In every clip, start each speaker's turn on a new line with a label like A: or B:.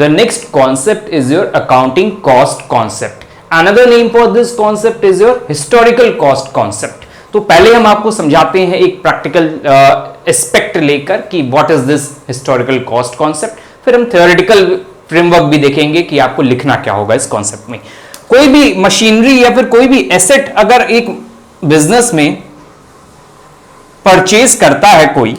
A: The next concept is your accounting cost concept. Another name for this concept is your historical cost concept. तो पहले हम आपको समझाते हैं एक प्रैक्टिकल एस्पेक्ट लेकर कि what is this historical cost concept, फिर हम थ्योरेटिकल फ्रेमवर्क भी देखेंगे कि आपको लिखना क्या होगा इस कॉन्सेप्ट में। कोई भी मशीनरी या फिर कोई भी एसेट अगर एक बिजनेस में परचेज करता है, कोई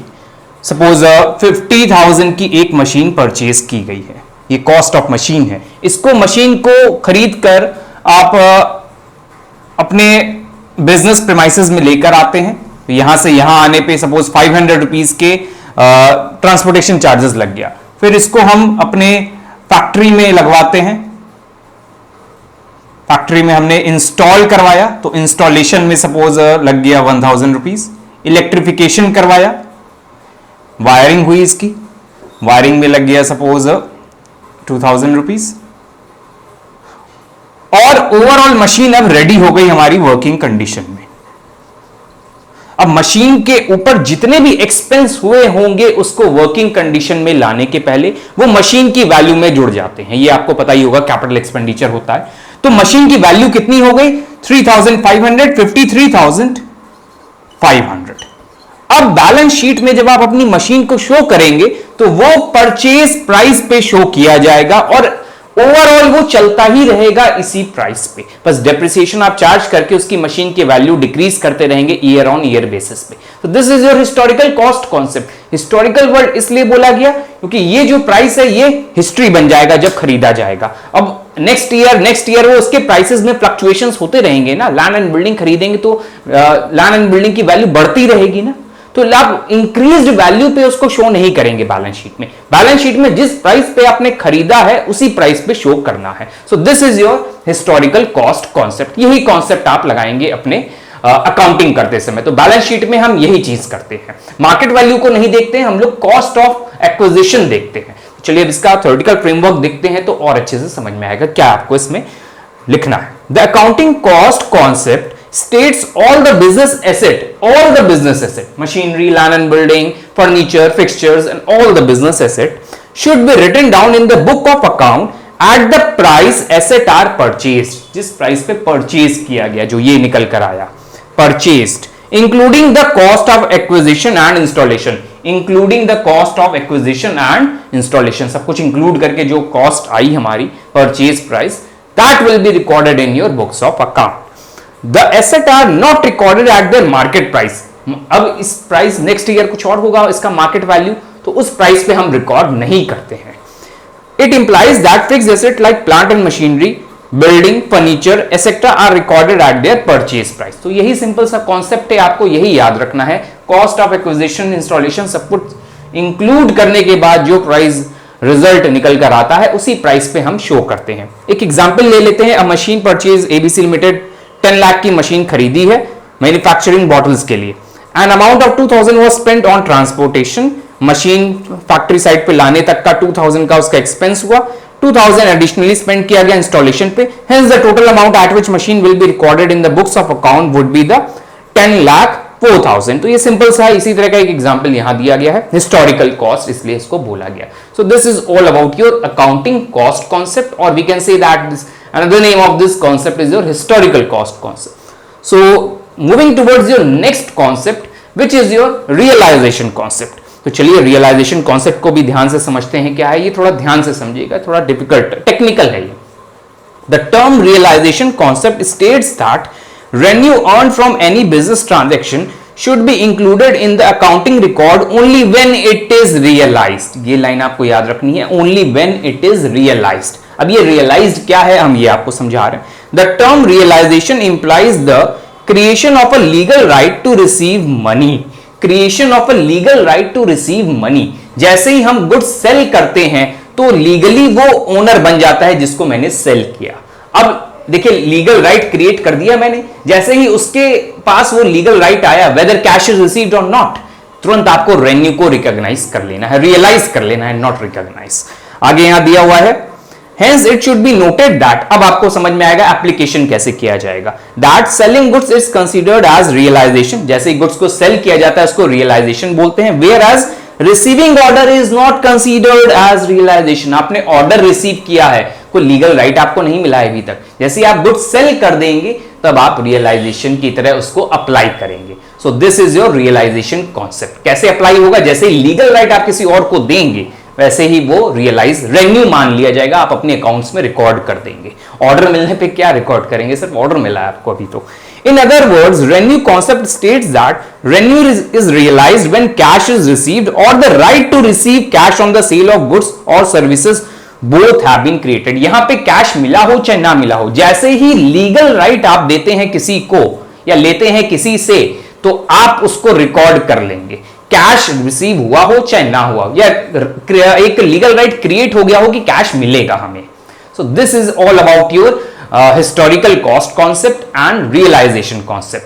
A: सपोज 50,000 की एक मशीन परचेज की गई है, ये कॉस्ट ऑफ मशीन है। इसको मशीन को खरीद कर आप अपने बिजनेस प्रीमाइसेस में लेकर आते हैं, तो यहां से यहां आने पे सपोज 500 रुपीज के ट्रांसपोर्टेशन चार्जेस लग गया। फिर इसको हम अपने फैक्ट्री में लगवाते हैं, फैक्ट्री में हमने इंस्टॉल करवाया तो इंस्टॉलेशन में सपोज लग गया 1000 रुपीज। इलेक्ट्रिफिकेशन करवाया, वायरिंग हुई, इसकी वायरिंग में लग गया सपोज 2000 रुपीज। और ओवरऑल मशीन अब रेडी हो गई हमारी वर्किंग कंडीशन में। अब मशीन के ऊपर जितने भी एक्सपेंस हुए होंगे उसको वर्किंग कंडीशन में लाने के पहले वो मशीन की वैल्यू में जुड़ जाते हैं। ये आपको पता ही होगा, कैपिटल एक्सपेंडिचर होता है। तो मशीन की वैल्यू कितनी हो गई? 3500, 53,500। अब बैलेंस शीट में जब आप अपनी मशीन को शो करेंगे तो वो परचेज प्राइस पे शो किया जाएगा और ओवरऑल वो चलता ही रहेगा इसी प्राइस पे। बस डेप्रिसिएशन आप चार्ज करके उसकी मशीन की वैल्यू डिक्रीज करते रहेंगे ईयर ऑन ईयर बेसिस पे। तो this is your historical cost concept. Historical word इसलिए बोला गया क्योंकि ये जो प्राइस है ये हिस्ट्री बन जाएगा जब खरीदा जाएगा। अब नेक्स्ट ईयर वो उसके प्राइसेस में फ्लक्चुएशंस होते रहेंगे ना। लैंड एंड बिल्डिंग खरीदेंगे तो लैंड एंड बिल्डिंग की वैल्यू बढ़ती रहेगी ना, तो आप इंक्रीज्ड वैल्यू पे उसको शो नहीं करेंगे बैलेंस शीट में। बैलेंस शीट में जिस प्राइस पे आपने खरीदा है उसी प्राइस पे शो करना है। सो this is your historical cost concept. यही कॉन्सेप्ट आप लगाएंगे अपने अकाउंटिंग करते समय। तो बैलेंस शीट में हम यही चीज करते हैं, मार्केट वैल्यू को नहीं देखते हैं हम लोग, कॉस्ट ऑफ एक्विजिशन देखते हैं। चलिए अब इसका थ्योरेटिकल फ्रेमवर्क देखते हैं तो और अच्छे से समझ में आएगा क्या आपको इसमें लिखना है। The accounting cost concept states all the business asset, machinery, land and building, furniture, fixtures and all the business asset should be written down in the book of account at the price asset are purchased, जिस price पे purchase किया गया, जो ये निकल कर आया purchased, including the cost of acquisition and installation, including the cost of acquisition and installation, सब कुछ इंक्लूड करके जो कॉस्ट आई हमारी purchase price, that will be recorded in your books of account. The asset are not recorded at their market price. अब इस price next year कुछ और होगा इसका मार्केट वैल्यू, तो उस प्राइस पे हम रिकॉर्ड नहीं करते हैं। It implies that fixed asset like plant and machinery, building, furniture, etc. are recorded at their purchase price. तो यही सिंपल सा कॉन्सेप्ट है, आपको यही याद रखना है। कॉस्ट ऑफ एक्विजिशन, इंस्टॉलेशन सब कुछ इंक्लूड करने के बाद जो प्राइस रिजल्ट निकल कर आता है उसी प्राइस पे हम शो करते हैं। एक एग्जांपल ले लेते हैं। अ machine purchase ABC limited 10 lakh की मशीन खरीदी है मैन्युफैक्चरिंग बॉटल्स के लिए। An amount of 2000 was spent on transportation, machine factory side पे लाने तक का 2000 का उसका एक्सपेंस हुआ, 2000 एडिशनली स्पेंड किया गया इंस्टॉलेशन पे। Hence the total amount at which machine will be recorded in the books of account would be the 10,04,000। तो ये सिंपल सा है। इसी तरह का एक एग्जांपल यहां दिया गया है, हिस्टोरिकल कॉस्ट इसलिए इसको बोला गया। So this is all about your accounting cost concept, और we can say that another name of this concept is your historical cost concept. So moving towards your next concept which is your realization concept. तो चलिए realization concept को भी ध्यान से समझते हैं क्या है। ये थोड़ा ध्यान से समझिएगा, थोड़ा डिफिकल्ट टेक्निकल है ये। The term realization concept states that revenue earned from any business transaction should be included in the accounting record only when it is realized. ये लाइन आपको याद रखनी है, only when it is realized. अब ये realized क्या है हम ये आपको समझा रहे हैं। The term realization implies the creation of a legal right to receive money. Creation of a legal right to receive money. जैसे ही हम गुड्स सेल करते हैं तो लीगली वो ओनर बन जाता है जिसको मैंने सेल किया। अब देखिए लीगल राइट क्रिएट कर दिया मैंने, जैसे ही उसके पास वो लीगल राइट आया, वेदर कैश इज रिसीव्ड और नॉट, तुरंत आपको रेवेन्यू को रिकॉग्नाइज कर लेना है, रियलाइज कर लेना है, नॉट रिकॉग्नाइज। आगे यहां दिया हुआ है Hence it should be noted that, अब आपको समझ में आएगा एप्लीकेशन कैसे किया जाएगा, that selling goods is considered as realization, जैसे गुड्स को सेल किया जाता है उसको रियलाइजेशन बोलते हैं, whereas receiving order is not considered as realisation. आपने ऑर्डर रिसीव किया है, कोई लीगल राइट आपको नहीं मिला है अभी तक। जैसे आप गुड्स सेल कर देंगे तब आप रियलाइजेशन की तरह उसको अप्लाई करेंगे। So this is your realisation concept. कैसे अप्लाई होगा? जैसे लीगल राइट आप किसी और को देंगे वैसे ही वो रियलाइज रेवेन्यू मान लिया जाएगा, आप अपने अकाउंट्स में रिकॉर्ड कर देंगे। ऑर्डर मिलने पे क्या रिकॉर्ड करेंगे? सिर्फ ऑर्डर मिला है आपको अभी तो। In other words, revenue concept states that revenue is realized when cash is received or the right to receive cash on the sale of goods or services both have been created। यहां पे cash मिला हो चाहे ना मिला हो, जैसे ही legal right आप देते हैं किसी को या लेते हैं किसी से तो आप उसको रिकॉर्ड कर लेंगे। कैश रिसीव हुआ हो चाहे ना हुआ हो, या एक लीगल राइट क्रिएट हो गया हो कि कैश मिलेगा हमें। सो this is all about your historical cost concept and realization concept।